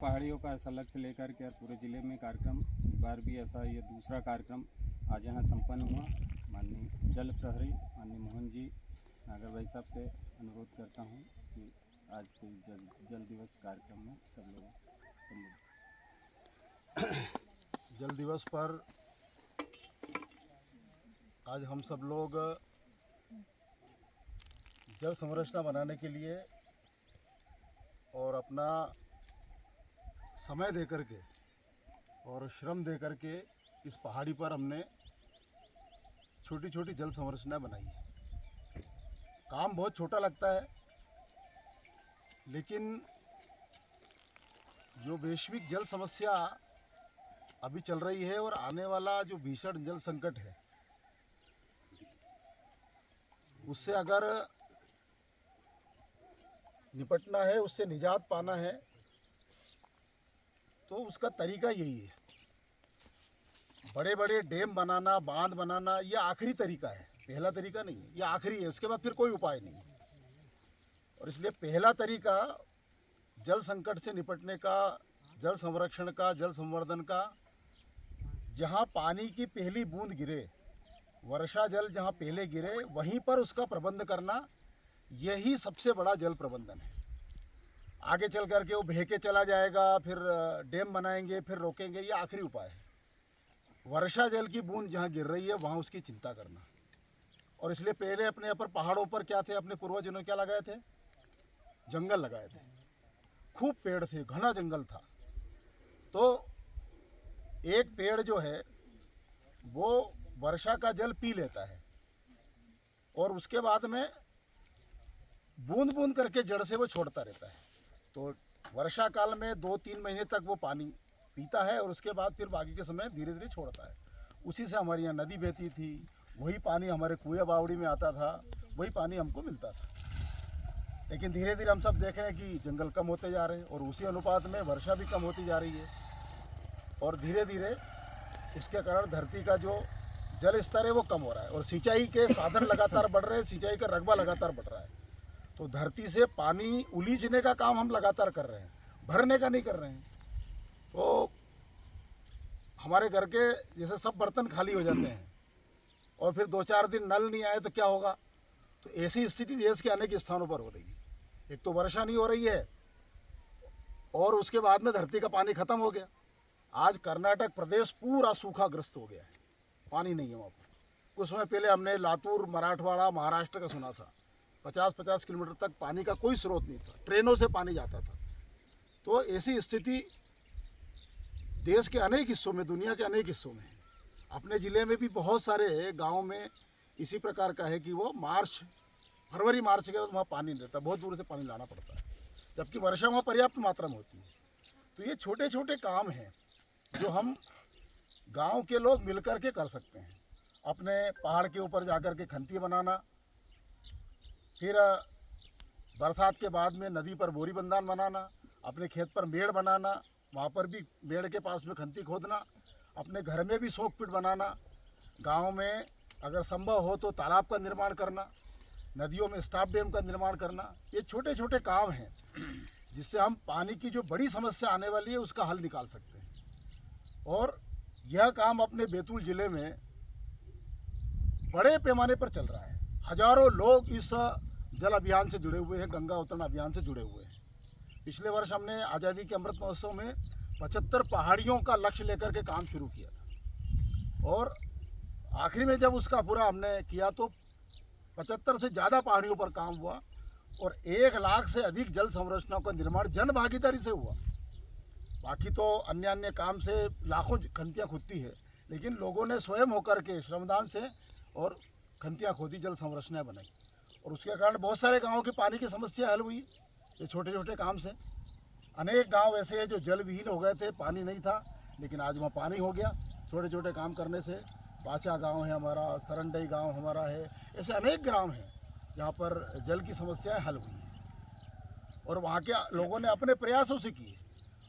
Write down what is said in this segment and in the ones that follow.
पहाड़ियों का ऐसा लक्ष्य लेकर के और पूरे ज़िले में कार्यक्रम इस बार भी ऐसा ये दूसरा कार्यक्रम आज यहाँ संपन्न हुआ। माननीय जल प्रहरी माननीय मोहन जी नागर भाई साहब से अनुरोध करता हूँ कि आज के जल दिवस कार्यक्रम में सब लोग जल दिवस पर आज हम सब लोग जल संरचना बनाने के लिए और अपना समय दे कर के और श्रम दे कर के इस पहाड़ी पर हमने छोटी छोटी जल संरचना बनाई है। काम बहुत छोटा लगता है, लेकिन जो वैश्विक जल समस्या अभी चल रही है और आने वाला जो भीषण जल संकट है, उससे अगर निपटना है, उससे निजात पाना है, तो उसका तरीका यही है। बड़े बड़े डैम बनाना, बांध बनाना, यह आखिरी तरीका है, पहला तरीका नहीं है, यह आखिरी है। उसके बाद फिर कोई उपाय नहीं। और इसलिए पहला तरीका जल संकट से निपटने का, जल संरक्षण का, जल संवर्धन का, जहाँ पानी की पहली बूंद गिरे, वर्षा जल जहाँ पहले गिरे, वहीं पर उसका प्रबंध करना, यही सबसे बड़ा जल प्रबंधन है। आगे चल करके वो बह के चला जाएगा, फिर डैम बनाएंगे, फिर रोकेंगे, ये आखिरी उपाय है। वर्षा जल की बूंद जहाँ गिर रही है, वहाँ उसकी चिंता करना। और इसलिए पहले अपने यहाँ पर पहाड़ों पर क्या थे, अपने पूर्वजों ने क्या लगाए थे? जंगल लगाए थे, खूब पेड़ थे, घना जंगल था। तो एक पेड़ जो है वो वर्षा का जल पी लेता है और उसके बाद में बूंद बूंद करके जड़ से वो छोड़ता रहता है। तो वर्षा काल में 2-3 महीने तक वो पानी पीता है और उसके बाद फिर बाकी के समय धीरे धीरे छोड़ता है। उसी से हमारे यहाँ नदी बहती थी, वही पानी हमारे कुएं बावड़ी में आता था, वही पानी हमको मिलता था। लेकिन धीरे धीरे हम सब देख रहे हैं कि जंगल कम होते जा रहे हैं और उसी अनुपात में वर्षा भी कम होती जा रही है। और धीरे धीरे उसके कारण धरती का जो जल स्तर है वो कम हो रहा है और सिंचाई के साधन लगातार बढ़ रहे हैं, सिंचाई का रकबा लगातार बढ़ रहा है। तो धरती से पानी उलीचने का काम हम लगातार कर रहे हैं, भरने का नहीं कर रहे हैं। तो हमारे घर के जैसे सब बर्तन खाली हो जाते हैं और फिर 2-4 दिन नल नहीं आए तो क्या होगा? तो ऐसी स्थिति देश के अनेक स्थानों पर हो रही है। एक तो वर्षा नहीं हो रही है और उसके बाद में धरती का पानी खत्म हो गया। आज कर्नाटक प्रदेश पूरा सूखाग्रस्त हो गया है, पानी नहीं है वहाँ पर। कुछ समय पहले हमने लातूर, मराठवाड़ा, महाराष्ट्र का सुना था, 50-50 किलोमीटर तक पानी का कोई स्रोत नहीं था, ट्रेनों से पानी जाता था। तो ऐसी स्थिति देश के अनेक हिस्सों में, दुनिया के अनेक हिस्सों में है। अपने ज़िले में भी बहुत सारे गाँव में इसी प्रकार का है कि वो फरवरी मार्च के बाद वहाँ पानी नहीं रहता, बहुत दूर से पानी लाना पड़ता है, जबकि वर्षा वहाँ पर्याप्त मात्रा में होती है। तो ये छोटे छोटे काम हैं जो हम गांव के लोग मिलकर के कर सकते हैं। अपने पहाड़ के ऊपर जाकर के खंती बनाना, फिर बरसात के बाद में नदी पर बोरी बंधान बनाना, अपने खेत पर मेड़ बनाना, वहाँ पर भी मेड़ के पास में खंती खोदना, अपने घर में भी सोक पिट बनाना, गांव में अगर संभव हो तो तालाब का निर्माण करना, नदियों में स्टॉप डैम का निर्माण करना। ये छोटे छोटे काम हैं जिससे हम पानी की जो बड़ी समस्या आने वाली है उसका हल निकाल सकते हैं। और यह काम अपने बैतूल ज़िले में बड़े पैमाने पर चल रहा है। हजारों लोग इस जल अभियान से जुड़े हुए हैं, गंगा अवतरण अभियान से जुड़े हुए हैं। पिछले वर्ष हमने आज़ादी के अमृत महोत्सव में 75 पहाड़ियों का लक्ष्य लेकर के काम शुरू किया था और आखिरी में जब उसका पूरा हमने किया तो 75 से ज़्यादा पहाड़ियों पर काम हुआ और 1 लाख से अधिक जल संरचनाओं का निर्माण जन भागीदारी से हुआ। बाकी तो अन्य काम से लाखों खंतियाँ खुदती है, लेकिन लोगों ने स्वयं होकर के श्रमदान से और खंतियाँ खोदी, जल संरचनाएँ बनाई और उसके कारण बहुत सारे गाँवों की पानी की समस्या हल हुई। ये छोटे छोटे काम से अनेक गांव ऐसे हैं जो जल विहीन हो गए थे, पानी नहीं था, लेकिन आज वहाँ पानी हो गया छोटे छोटे काम करने से। पाचा गांव है हमारा, सरंडई गांव हमारा है, ऐसे अनेक ग्राम हैं जहाँ पर जल की समस्याएं हल हुई हैं और वहाँ के लोगों ने अपने प्रयासों से की।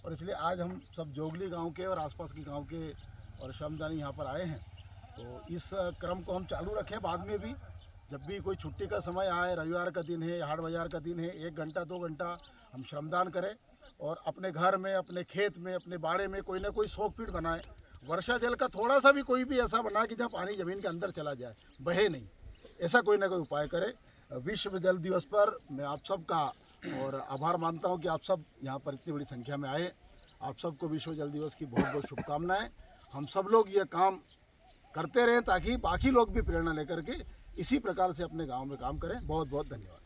और इसलिए आज हम सब जोगली गांव के और आसपास के गांव के और श्रमदानी यहाँ पर आए हैं। तो इस क्रम को हम चालू रखें, बाद में भी जब भी कोई छुट्टी का समय आए, रविवार का दिन है, हाट बाजार का दिन है, 1 घंटा 2 घंटा हम श्रमदान करें और अपने घर में, अपने खेत में, अपने बाड़े में कोई ना कोई शोक पीट बनाए। वर्षा जल का थोड़ा सा भी कोई भी ऐसा बना कि जहाँ पानी ज़मीन के अंदर चला जाए, बहे नहीं, ऐसा कोई ना कोई उपाय करे। विश्व जल दिवस पर मैं आप सबका और आभार मानता हूँ कि आप सब यहाँ पर इतनी बड़ी संख्या में आए। आप सबको विश्व जल दिवस की बहुत बहुत शुभकामनाएं। हम सब लोग ये काम करते रहें ताकि बाकी लोग भी प्रेरणा लेकर के इसी प्रकार से अपने गांव में काम करें। बहुत बहुत धन्यवाद।